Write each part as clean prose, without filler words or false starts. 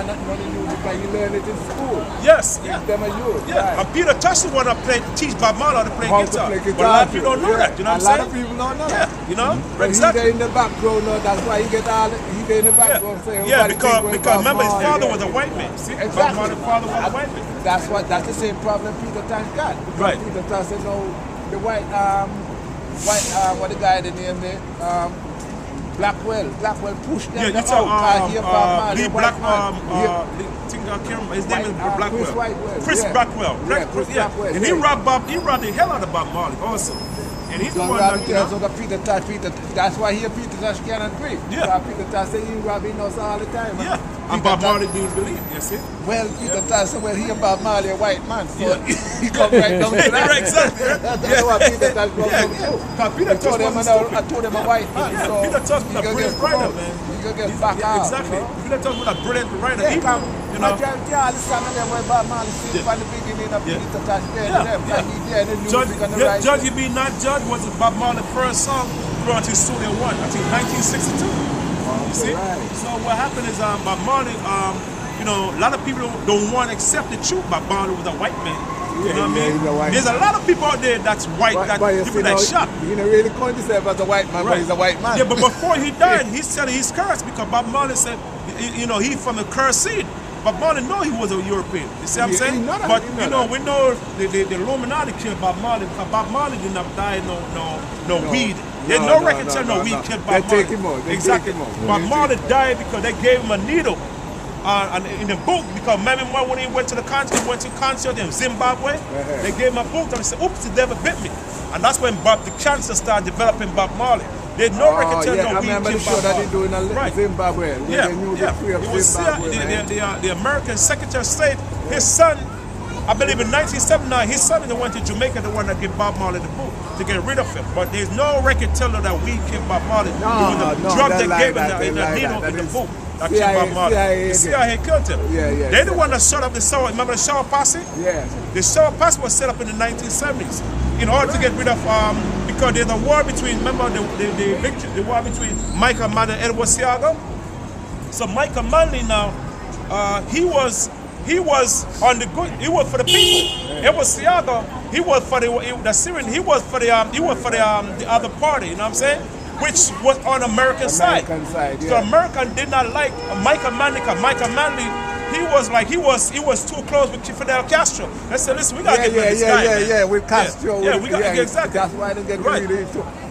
not nothing new because you learn it in school. Yes, yeah. Them are you. Yeah, Right. and Peter Tosh is the one that teach Bob Marley how to play How to guitar. play But a lot of too. people don't know Yeah. that, you know what I'm A lot saying? of people don't know Yeah, that. you know? But Exactly. he's in the background now, that's why he get all, he's in the background saying, Yeah, because remember his father yeah. was a white man. See? Exactly. Bob Marley's father was a white man. That's the same problem Peter Tosh got. Because Right. Peter Tosh said, no, the white, what the guy the name there, Blackwell pushed them Yeah, it's out. Lee Blackwell, his name is Blackwell. Chris yeah. Blackwell. Yeah, Chris Blackwell. And he robbed the hell out of Bob Marley also. And he's the one that, you know. So the Peter Tosh, that's why here Peter Tosh can't agree. Yeah. Peter Tosh say he robbing us all the time. Yeah. And Bob Marley didn't believe, you see? Well, Peter Tosh said, well, he and Bob Marley a white man, so he come right down to that. Exactly. That's why Peter Tosh brought him too. Peter Tosh I told him a white man. Yeah, so Peter Tosh was a brilliant writer, man. He could get back out. Exactly. You know? Peter Tosh was a brilliant writer. Yeah, You know. majority of the song of them where Bob Marley sing from the beginning of Peter Tosh playing them. Like he did the music and the writing. Judge You Be Not Judge was Bob Marley's first song brought to Studio One, I think 1962. You see? Right. So what happened is Bob Marley, you know, a lot of people don't want to accept the truth. Bob Marley was a white man. You know what I mean? There's a lot of people out there that's white, people that shot. You know, really call himself as a white man, but he's a white man. Yeah, but before he died, he said he's cursed because Bob Marley said, you know, he's from a cursed seed. Bob Marley know he was a European. You see what I'm saying? But you know, we know the Illuminati killed Bob Marley because Bob Marley did not die no weed. There's no record telling no weed killed Bob Marley. They take him out. Exactly. Bob Marley died because they gave him a needle. In the boot, because remember when he went to concert in Zimbabwe, they gave him a boot and he said, oops, the devil bit me. And that's when the cancer started developing Bob Marley. There's no record telling no weed killed Bob that they do in Marley. Zimbabwe. Yeah, They knew the free of Zimbabwe. The American Secretary of State, his son, I believe in 1979, his son is the one to Jamaica, the one that gave Bob Marley the boot to get rid of him. But there's no record telling that weed killed Bob Marley. It was the drug they gave him in the needle in the boot. That killed Bob Marley. The CIA killed him. They're the one that shot up the Sour. Remember the Sour Posse? Yeah. The Sour Posse was set up in the 1970s in order to get rid of because there's a war between, remember the war between Michael Manley and Edward Seaga. So Michael Manley now, he was on the good. He was for the people. Edward Seaga, he was for the Syrian. He was for the other party. You know what I'm saying? Which was on American side. So American did not like Michael Manley. Michael Manley, he was too close with Fidel Castro. They said, listen, we gotta get rid of this guy. Yeah, with Castro. Yeah, we got exactly. That's why they get rid of it.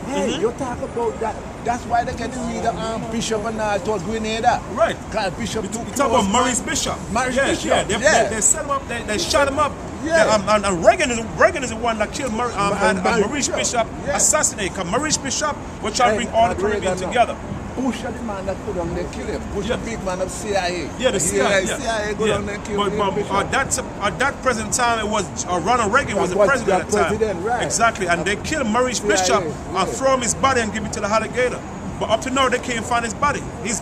Hey, you talk about that. That's why they get rid of Bishop and all to Grenada. Right. Bishop you talk about Maurice Bishop. Bishop. They set him up. They shot him up. Yeah. And Reagan is the one that killed Maurice Bishop, assassinated. Because Maurice Bishop was trying to bring all the Caribbean together. Bush the man that put on there kill him. Bush the big man of CIA. Yeah, the CIA. CIA go down there and kill him. But at that present time, it was Ronald Reagan was the president at the time. Right. Exactly, and they killed Maurice Bishop and throw him his body and give it to the alligator. But up to now, they can't find his body. They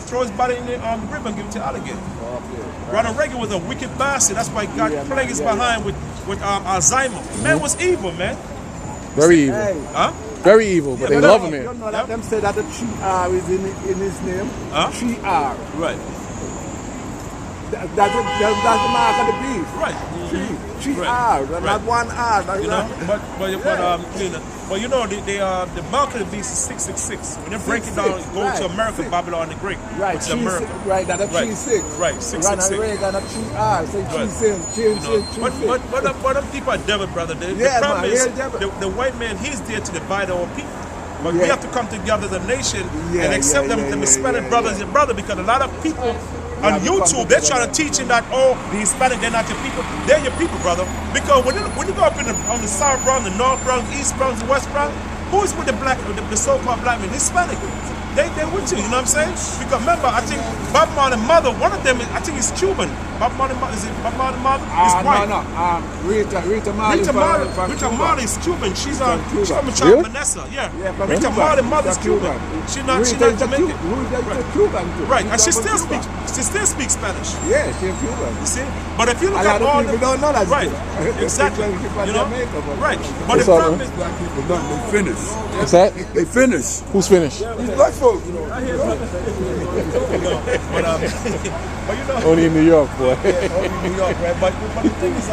throw his body in the river and give it to the alligator. Ronald Reagan was a wicked bastard. That's why he got plagues behind with Alzheimer. Man was evil, man. Very evil. Huh? Very evil, but they love him, man. You know that them say that the 3R is in his name? 3R. Right. That's the mark of the beast. Right. 3R, not 1R. You know, but you know the mark of the beast is 666. When they break it down, go to America, Babylon the Great. Right. America. Right. That's a 36. Right. 666. Ronald Reagan a 3R. Say 36. But them people are devil, brother. The problem is the white man. He's there to divide our people. But we have to come together as a nation and accept them to Hispanic brothers and brothers, because a lot of people on YouTube, they're trying to teach him that, oh, the Hispanic, they're not your people. They're your people, brother. Because when you go up on the South Bronx, the North Bronx, East Bronx, the West Bronx, who's with the so-called black men? Hispanic. They're with you, you know what I'm saying? Because remember, I think Bob Marley's mother, one of them, I think is Cuban. Bob Marley's mother, is it Bob Marley's mother? Is white. No. Rita Marley is Cuban. She's from Really? Vanessa. Yeah. Rita Marley's mother is Cuban. She's not Jamaican. Cuban. Right, and she still speaks Spanish. Yeah, she's Cuban. You see? But if you look at all people don't know that. Right, exactly. You know? Right. But the black problem is, people don't. They finished. What's that? They finished. Who's finished? These black folks. but But you know, Only in New York, boy. only in New York, right? But the thing is,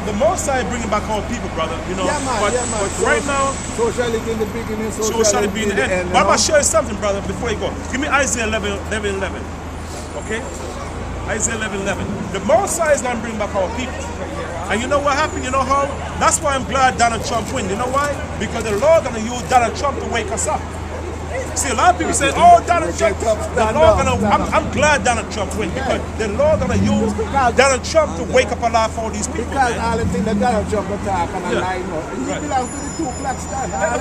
the Most High bringing back our people, brother. You know, Yeah, man, but, yeah, man. but right now, Sociality in the beginning, sociality be in the end. you But I'm know? gonna show you something, brother, before you go. Give me Isaiah 11. Okay? Isaiah 11. The Most High is gonna bring back our people. And you know what happened? You know how? That's why I'm glad Donald Trump win. You know why? Because the Lord gonna use Donald Trump to wake us up. See, a lot of people say, "Oh, Donald Trump." The Lord I'm glad Donald Trump win because the Lord gonna use Donald Trump to wake up a lot for all these people. Because Man. all the things that Donald Trump attack and Yeah. line up, he Right. belongs to the Ku Klux Klan. Yeah.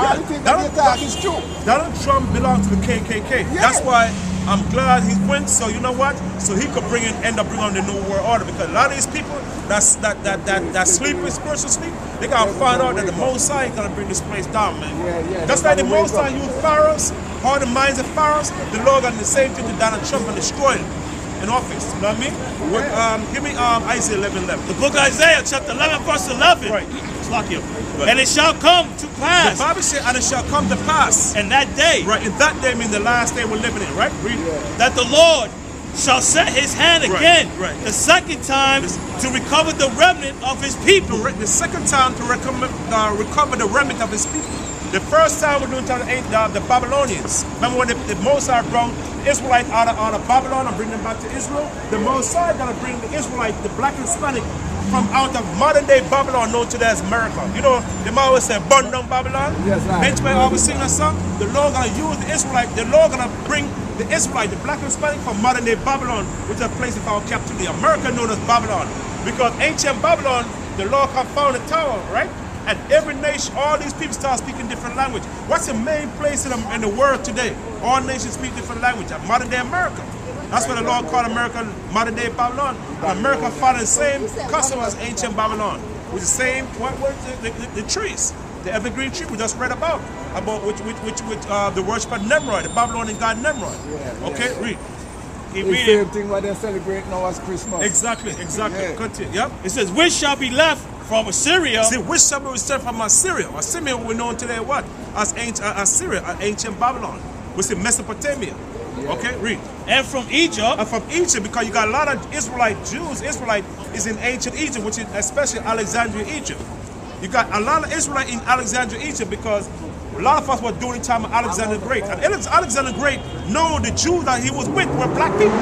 All the things that he attack is true. Donald Trump belongs to the KKK. Yeah. That's why I'm glad he went. So you know what? So he could end up bringing on the New World Order because a lot of these people that sleep in spiritual sleep, they gotta find out that the Most High is gonna bring this place down, man. Yeah. Just like the Most High used pharaohs, all the minds of pharaohs, the Lord got the same thing to Donald Trump and destroy him in office. You know what I mean? Give me Isaiah 11. The book of Isaiah, chapter 11, verse 11. Right. Slack you. And it shall come to pass. The Bible says, and it shall come to pass. And that day, Right, in that day means the last day we're living in, right? Read. that the Lord shall set his hand Right, again, right. the second time to recover the remnant of his people. The second time to recover the remnant of his people. The first time we're doing the Babylonians. Remember when the Most High brought the Israelites out of Babylon and bring them back to Israel? The Most High gonna bring the Israelites, the black and Hispanic, from out of modern day Babylon known today as America. You know, they might always say burn down Babylon. Yes, right. Benjamin always sing that song. The Lord gonna use the Israelite, the Lord gonna bring the Israelite, the black and Hispanic from modern day Babylon, which is a place of our captivity. America known as Babylon. Because ancient Babylon, the Lord found a tower, right? And every nation, all these people start speaking different language. What's the main place in the world today? All nations speak different language. Modern day America. That's what the Lord called America modern day Babylon. America following the same custom as ancient Babylon. With the same, the trees. The evergreen tree we just read about which the worship of Nimrod, the Babylonian god Nimrod. Okay, read. The same thing what they celebrate now as Christmas. Exactly. Yeah. Continue. Yep. It says, which shall be left from Assyria. See, which shall be sent from Assyria? Assyria we know today what? As Assyria, ancient Babylon. We see Mesopotamia. Okay, read. And from Egypt. And from Egypt, because you got a lot of Israelite Jews. Israelite is in ancient Egypt, which is especially Alexandria, Egypt. You got a lot of Israelite in Alexandria, Egypt, because a lot of us were during the time of Alexander the Great. And Alexander the Great know the Jews that he was with were black people.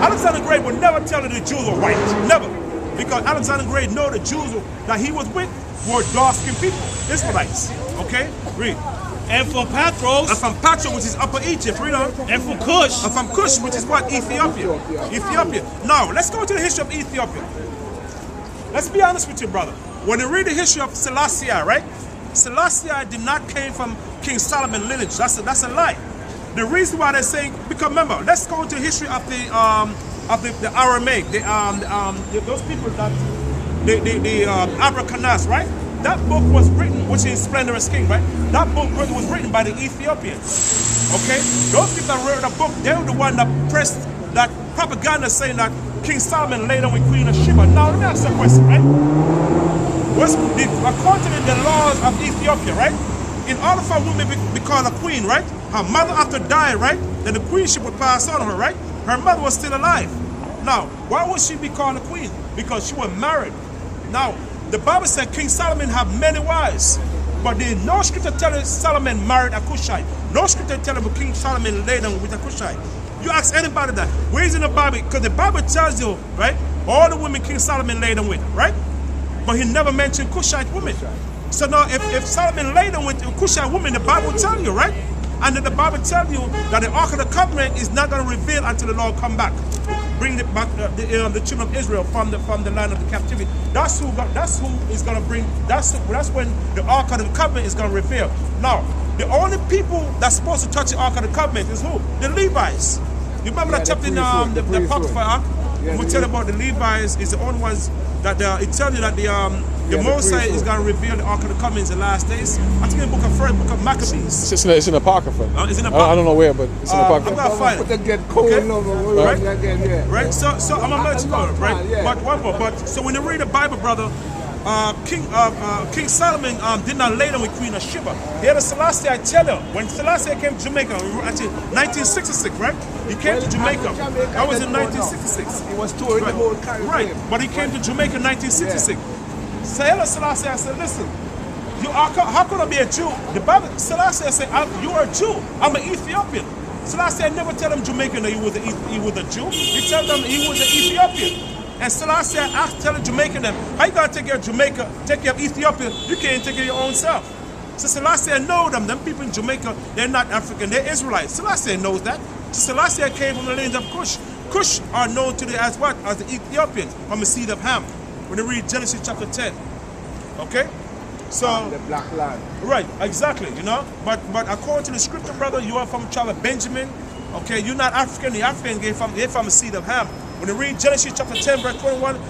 Alexander the Great would never tell that the Jews were white. Never. Because Alexander the Great know the Jews that he was with were dark-skinned people, Israelites. Okay? Read. And from Pathros. And from Patros, which is Upper Egypt. Read on. And from Cush. And from Cush, which is what? Ethiopia. Ethiopia. Now, let's go to the history of Ethiopia. Let's be honest with you, brother. When you read the history of Selassie, right? Selassie did not came from King Solomon lineage. That's a lie. The reason why they're saying, because remember, let's go into the history of the Aramaic, those people that the Abracanas, right? That book was written, which is Splendorous King, right? That book was written by the Ethiopians. Okay? Those people that wrote the book, they were the one that pressed that propaganda saying that King Solomon laid on with Queen of Sheba. Now let me ask you a question, right? According to the laws of Ethiopia, right? In order for a woman to be called a queen, right? Her mother after died, right? Then the queenship would pass on her, right? Her mother was still alive. Now, why would she be called a queen? Because she was married. Now, the Bible said King Solomon had many wives, but there's no scripture telling Solomon married a Cushite. No scripture telling King Solomon laid on with a Cushite. You ask anybody that, where is in the Bible? Because the Bible tells you, right? All the women King Solomon laid on with, right? But he never mentioned Cushite women. So now, if Solomon laid on with a Cushite woman, the Bible will tell you, right? And then the Bible tells you that the Ark of the Covenant is not going to reveal until the Lord come back. Bring the children of Israel from the land of the captivity. That's who is going to bring. That's when the Ark of the Covenant is going to reveal. Now, the only people that's supposed to touch the Ark of the Covenant is who? The Levites. You remember that chapter in the Apocrypha Ark? We tell about the Levites is the only ones that it tells you that the Mosai is going to reveal the Ark of the Covenant in the last days. I think in the book of Maccabees. It's in Apocrypha. It's in I don't know where, but it's in Apocrypha. I'm gonna find it. Get cold Right? Right? So I'm gonna let you go, right? Yeah. But one more. But so when you read the Bible, brother, King Solomon did not lay down with Queen of Sheba. Here the Selassie, I tell you, when Selassie came to Jamaica, actually 1966, right? He came to Jamaica. That was in 1966. He was touring the whole Caribbean. Right, but he came to Jamaica in 1966. So Haile Selassie, I said, listen, how could I be a Jew? The Bible, Selassie said, you are a Jew. I'm an Ethiopian. Selassie never tell them Jamaican that he was a Jew. He tell them he was an Ethiopian. And Selassie tell the Jamaican them, how you gonna take care of Jamaica, take care of Ethiopia? You can't take care of your own self. So Selassie know them people in Jamaica, they're not African, they're Israelites. Selassie knows that. So Selassie came from the land of Cush. Cush are known today as what? As the Ethiopians, from the seed of Ham. When you read Genesis chapter 10. Okay? So The black land. right, exactly, you know. But according to the scripture, brother, you are from the tribe of Benjamin. Okay, you're not African. The African gave from the seed of Ham. When you read Genesis chapter 10, verse 21, you